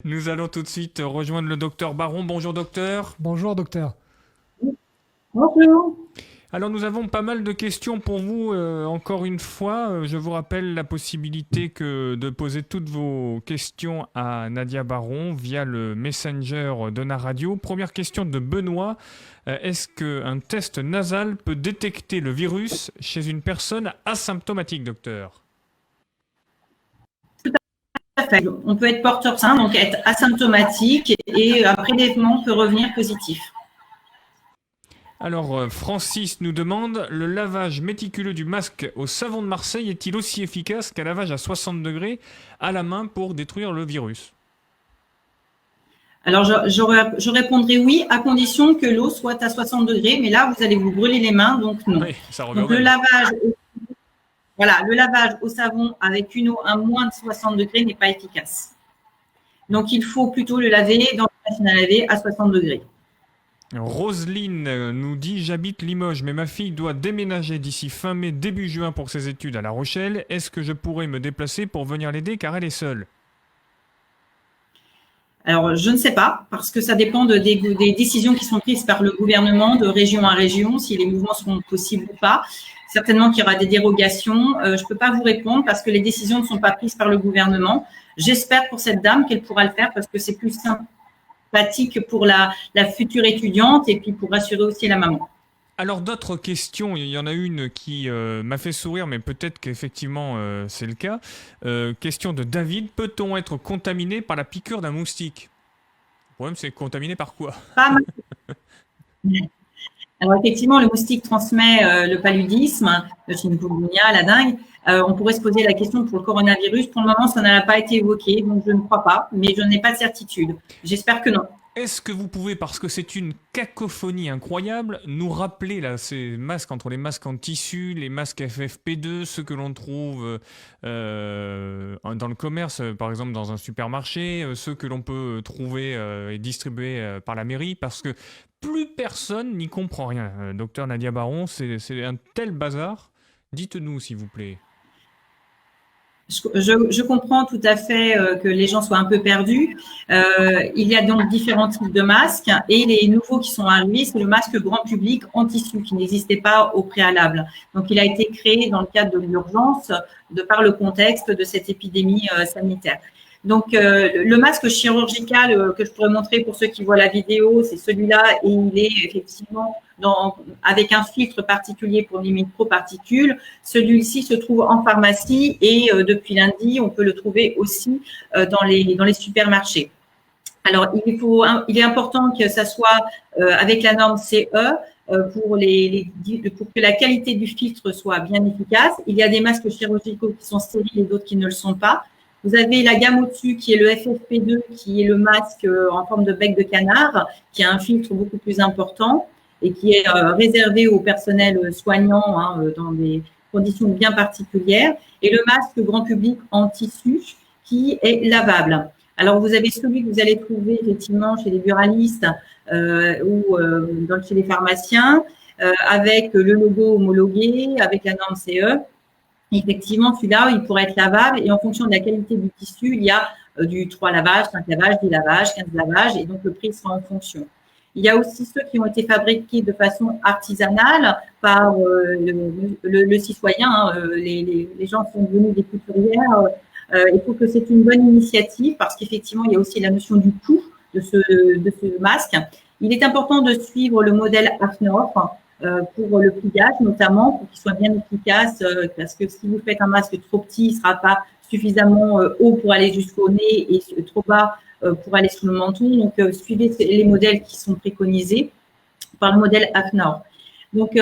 Nous allons tout de suite rejoindre le docteur Baron. Bonjour docteur. Bonjour docteur. Bonjour. Alors nous avons pas mal de questions pour vous. Encore une fois, je vous rappelle la possibilité de poser toutes vos questions à Nadia Baron via le Messenger de la radio. Première question de Benoît. Est-ce qu'un test nasal peut détecter le virus chez une personne asymptomatique, docteur? On peut être porteur sain, donc être asymptomatique et un prélèvement peut revenir positif. Alors, Francis nous demande, le lavage méticuleux du masque au savon de Marseille est-il aussi efficace qu'un lavage à 60 degrés à la main pour détruire le virus? Alors, je répondrai oui, à condition que l'eau soit à 60 degrés, mais là, vous allez vous brûler les mains, donc non. Oui, ça revient Donc, au même. le lavage au savon avec une eau à moins de 60 degrés n'est pas efficace. Donc, il faut plutôt le laver dans la machine à laver à 60 degrés. Roselyne nous dit, j'habite Limoges, mais ma fille doit déménager d'ici fin mai, début juin pour ses études à La Rochelle. Est-ce que je pourrais me déplacer pour venir l'aider car elle est seule? Alors, je ne sais pas, parce que ça dépend des décisions qui sont prises par le gouvernement de région à région, si les mouvements seront possibles ou pas. Certainement qu'il y aura des dérogations. Je ne peux pas vous répondre parce que les décisions ne sont pas prises par le gouvernement. J'espère pour cette dame qu'elle pourra le faire parce que c'est plus sympathique pour la future étudiante et puis pour rassurer aussi la maman. Alors d'autres questions, il y en a une qui m'a fait sourire, mais peut-être qu'effectivement c'est le cas. Question de David, peut-on être contaminé par la piqûre d'un moustique? Le problème c'est contaminé par quoi? Pas mal. Alors effectivement, le moustique transmet le paludisme, le chikungunya, la dengue. On pourrait se poser la question pour le coronavirus. Pour le moment, ça n'a pas été évoqué, donc je ne crois pas, mais je n'ai pas de certitude. J'espère que non. Est-ce que vous pouvez, parce que c'est une cacophonie incroyable, nous rappeler là, ces masques entre les masques en tissu, les masques FFP2, ceux que l'on trouve dans le commerce, par exemple dans un supermarché, ceux que l'on peut trouver et distribuer par la mairie, parce que plus personne n'y comprend rien. Docteur Nadia Baron, c'est un tel bazar. Dites-nous s'il vous plaît. Je comprends tout à fait que les gens soient un peu perdus. Il y a donc différents types de masques et les nouveaux qui sont arrivés, c'est le masque grand public en tissu qui n'existait pas au préalable. Donc, il a été créé dans le cadre de l'urgence de par le contexte de cette épidémie sanitaire. Donc, le masque chirurgical que je pourrais montrer pour ceux qui voient la vidéo, c'est celui-là et il est effectivement avec un filtre particulier pour les microparticules. Celui-ci se trouve en pharmacie et depuis lundi, on peut le trouver aussi dans les supermarchés. Alors, il est important que ça soit avec la norme CE pour que la qualité du filtre soit bien efficace. Il y a des masques chirurgicaux qui sont stériles et d'autres qui ne le sont pas. Vous avez la gamme au-dessus qui est le FFP2, qui est le masque en forme de bec de canard, qui a un filtre beaucoup plus important et qui est réservé au personnel soignant dans des conditions bien particulières. Et le masque grand public en tissu qui est lavable. Alors, vous avez celui que vous allez trouver effectivement chez les buralistes ou chez les pharmaciens avec le logo homologué, avec la norme CE. Effectivement, celui-là, il pourrait être lavable et en fonction de la qualité du tissu, il y a du 3 lavages, 5 lavages, 10 lavages, 15 lavages et donc le prix sera en fonction. Il y a aussi ceux qui ont été fabriqués de façon artisanale par le citoyen. Les gens sont devenus des couturières. Il faut que c'est une bonne initiative parce qu'effectivement, il y a aussi la notion du coût de ce masque. Il est important de suivre le modèle AFNOR pour le pliage notamment, pour qu'il soit bien efficace, parce que si vous faites un masque trop petit, il ne sera pas suffisamment haut pour aller jusqu'au nez et trop bas pour aller sous le menton. Donc, suivez les modèles qui sont préconisés par le modèle AFNOR. Donc,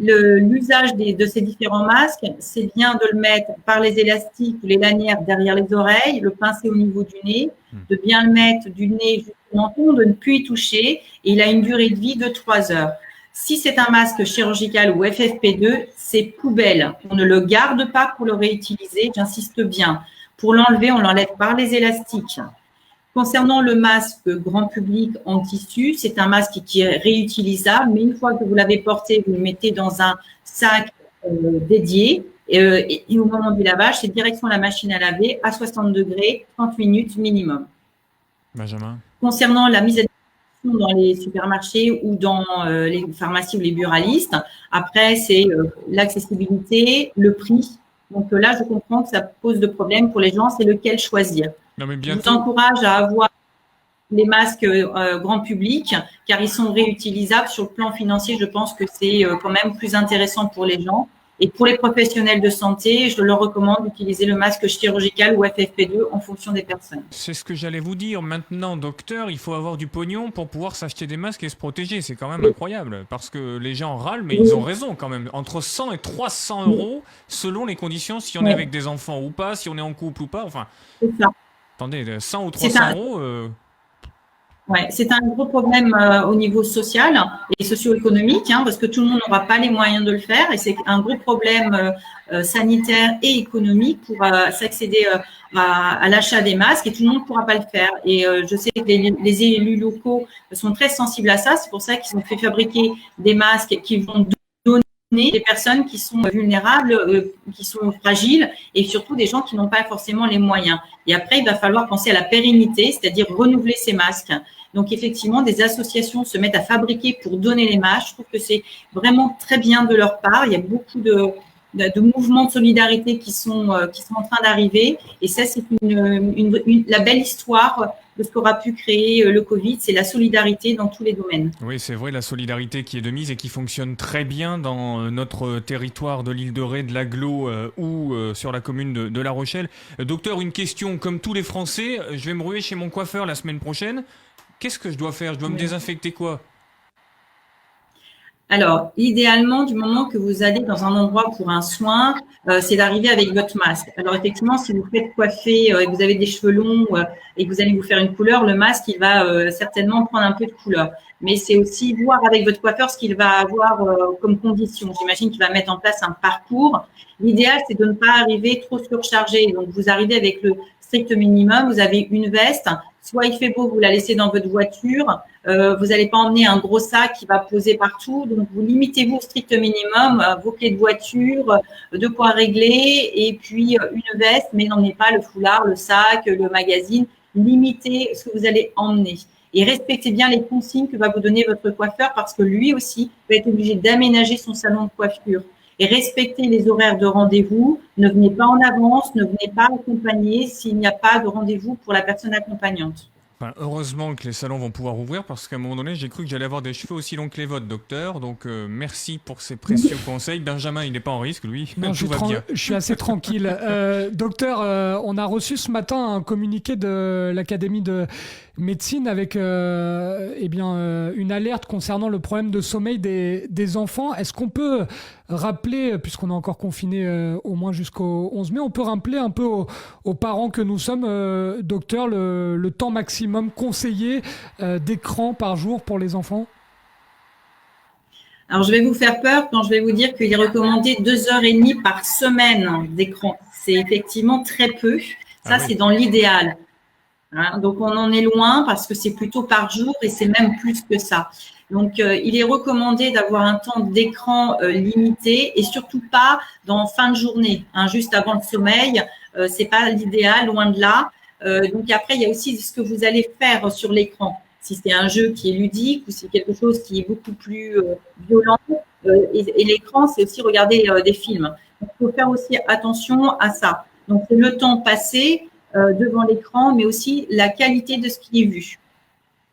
l'usage de ces différents masques, c'est bien de le mettre par les élastiques ou les lanières derrière les oreilles, le pincer au niveau du nez, de bien le mettre du nez jusqu'au menton, de ne plus y toucher, et il a une durée de vie de 3 heures. Si c'est un masque chirurgical ou FFP2, c'est poubelle. On ne le garde pas pour le réutiliser, j'insiste bien. Pour l'enlever, on l'enlève par les élastiques. Concernant le masque grand public en tissu, c'est un masque qui est réutilisable, mais une fois que vous l'avez porté, vous le mettez dans un sac dédié et au moment du lavage, c'est direction la machine à laver à 60 degrés, 30 minutes minimum. Benjamin. Concernant la mise à disposition dans les supermarchés ou dans les pharmacies ou les buralistes, après, c'est l'accessibilité, le prix. Donc là, je comprends que ça pose de problème pour les gens, c'est lequel choisir. Non, mais Je vous bientôt. encourage à avoir les masques grand public, car ils sont réutilisables. Sur le plan financier, je pense que c'est quand même plus intéressant pour les gens. Et pour les professionnels de santé, je leur recommande d'utiliser le masque chirurgical ou FFP2 en fonction des personnes. C'est ce que j'allais vous dire. Maintenant, docteur, il faut avoir du pognon pour pouvoir s'acheter des masques et se protéger. C'est quand même incroyable. Parce que les gens râlent, mais ils ont raison quand même. Entre 100 et 300 euros, selon les conditions, si on est avec des enfants ou pas, si on est en couple ou pas. Enfin, c'est ça. Attendez, 100 ou 300 euros. Ouais, c'est un gros problème au niveau social et socio-économique, parce que tout le monde n'aura pas les moyens de le faire, et c'est un gros problème sanitaire et économique pour s'accéder à l'achat des masques, et tout le monde ne pourra pas le faire. Et je sais que les élus locaux sont très sensibles à ça, c'est pour ça qu'ils ont fait fabriquer des masques qui vont donner des personnes qui sont vulnérables, qui sont fragiles, et surtout des gens qui n'ont pas forcément les moyens. Et après, il va falloir penser à la pérennité, c'est-à-dire renouveler ces masques. Donc, effectivement, des associations se mettent à fabriquer pour donner les masques. Je trouve que c'est vraiment très bien de leur part. Il y a beaucoup de mouvements de solidarité qui sont en train d'arriver. Et ça, c'est la belle histoire de ce qu'aura pu créer le Covid, c'est la solidarité dans tous les domaines. Oui, c'est vrai, la solidarité qui est de mise et qui fonctionne très bien dans notre territoire de l'île de Ré, de l'Agglo ou sur la commune de La Rochelle. Docteur, une question, comme tous les Français, je vais me ruer chez mon coiffeur la semaine prochaine. Qu'est-ce que je dois faire? Je dois me désinfecter quoi? Alors, idéalement, du moment que vous allez dans un endroit pour un soin, c'est d'arriver avec votre masque. Alors, effectivement, si vous faites coiffer et que vous avez des cheveux longs et que vous allez vous faire une couleur, le masque, il va certainement prendre un peu de couleur. Mais c'est aussi voir avec votre coiffeur ce qu'il va avoir comme condition. J'imagine qu'il va mettre en place un parcours. L'idéal, c'est de ne pas arriver trop surchargé. Donc, vous arrivez avec le strict minimum, vous avez une veste. Soit il fait beau, vous la laissez dans votre voiture. Vous n'allez pas emmener un gros sac qui va poser partout. Donc, vous limitez-vous au strict minimum, vos clés de voiture, de quoi régler, et puis une veste, mais n'emmenez pas le foulard, le sac, le magazine. Limitez ce que vous allez emmener. Et respectez bien les consignes que va vous donner votre coiffeur, parce que lui aussi va être obligé d'aménager son salon de coiffure. Et respectez les horaires de rendez-vous. Ne venez pas en avance, ne venez pas accompagner s'il n'y a pas de rendez-vous pour la personne accompagnante. Enfin, heureusement que les salons vont pouvoir ouvrir parce qu'à un moment donné, j'ai cru que j'allais avoir des cheveux aussi longs que les vôtres, docteur. Donc, merci pour ces précieux conseils. Benjamin, il n'est pas en risque, lui. Non, tout va bien. Je suis assez tranquille. Docteur, on a reçu ce matin un communiqué de l'Académie de médecine avec une alerte concernant le problème de sommeil des enfants. Est-ce qu'on peut rappeler, puisqu'on est encore confiné au moins jusqu'au 11 mai, on peut rappeler un peu aux parents que nous sommes, docteur, le temps maximum conseillé d'écran par jour pour les enfants? Alors, je vais vous faire peur quand je vais vous dire qu'il est recommandé 2h30 par semaine d'écran. C'est effectivement très peu. Ça, c'est dans l'idéal. Donc, on en est loin parce que c'est plutôt par jour et c'est même plus que ça. Donc, il est recommandé d'avoir un temps d'écran limité et surtout pas dans fin de journée, juste avant le sommeil. C'est pas l'idéal, loin de là. Donc, après, il y a aussi ce que vous allez faire sur l'écran. Si c'est un jeu qui est ludique ou si c'est quelque chose qui est beaucoup plus violent. Et l'écran, c'est aussi regarder des films. Donc, il faut faire aussi attention à ça. Donc, c'est le temps passé devant l'écran, mais aussi la qualité de ce qui est vu.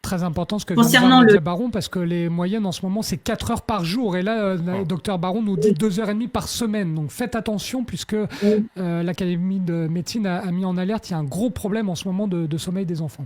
Très important ce que vient de dire Baron, parce que les moyennes en ce moment, c'est 4 heures par jour. Et là, docteur Baron nous dit 2h30 par semaine. Donc faites attention, puisque l'Académie de médecine a mis en alerte, il y a un gros problème en ce moment de sommeil des enfants.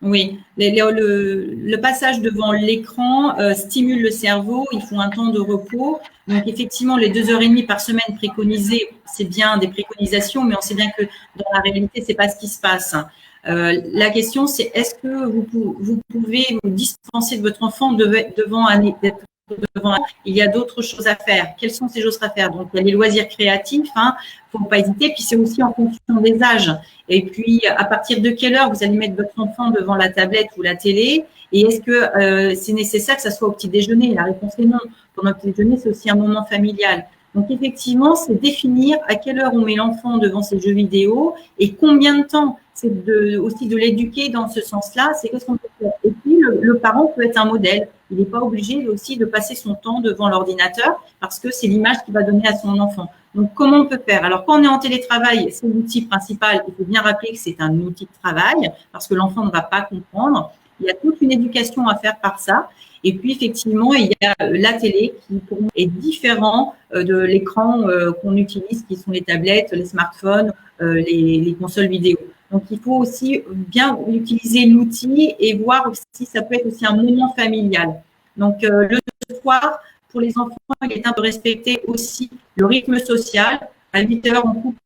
Oui, le passage devant l'écran stimule le cerveau, il faut un temps de repos. Donc, effectivement, les 2h30 par semaine préconisées, c'est bien des préconisations, mais on sait bien que dans la réalité, c'est pas ce qui se passe. La question, c'est est-ce que vous pouvez vous dispenser de votre enfant devant il y a d'autres choses à faire. Quelles sont ces choses à faire? Donc, il y a les loisirs créatifs, faut pas hésiter. Puis, c'est aussi en fonction des âges. Et puis, à partir de quelle heure vous allez mettre votre enfant devant la tablette ou la télé? Et est-ce que c'est nécessaire que ça soit au petit déjeuner? La réponse est non. Pendant le petit déjeuner, c'est aussi un moment familial. Donc, effectivement, c'est définir à quelle heure on met l'enfant devant ses jeux vidéo et combien de temps. aussi de l'éduquer dans ce sens-là. C'est qu'est-ce qu'on peut faire. Et puis, le parent peut être un modèle. Il n'est pas obligé aussi de passer son temps devant l'ordinateur parce que c'est l'image qu'il va donner à son enfant. Donc, comment on peut faire? Alors, quand on est en télétravail, c'est l'outil principal. Il faut bien rappeler que c'est un outil de travail parce que l'enfant ne va pas comprendre. Il y a toute une éducation à faire par ça. Et puis, effectivement, il y a la télé qui, pour moi, est différent de l'écran qu'on utilise, qui sont les tablettes, les smartphones, les consoles vidéo. Donc, il faut aussi bien utiliser l'outil et voir si ça peut être aussi un moment familial. Donc, le soir, pour les enfants, il est important de respecter aussi le rythme social. À 8 heures, on coupe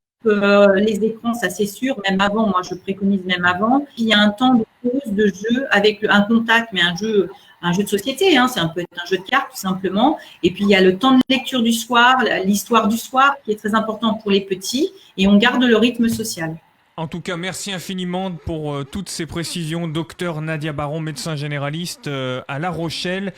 les écrans, ça c'est sûr. Même avant, moi, je préconise même avant. Puis, il y a un temps de pause, de jeu avec un contact, mais un jeu de société. Hein, ça peut être un jeu de cartes, tout simplement. Et puis, il y a le temps de lecture du soir, l'histoire du soir, qui est très important pour les petits. Et on garde le rythme social. En tout cas, merci infiniment pour toutes ces précisions, docteur Nadia Baron, médecin généraliste à La Rochelle.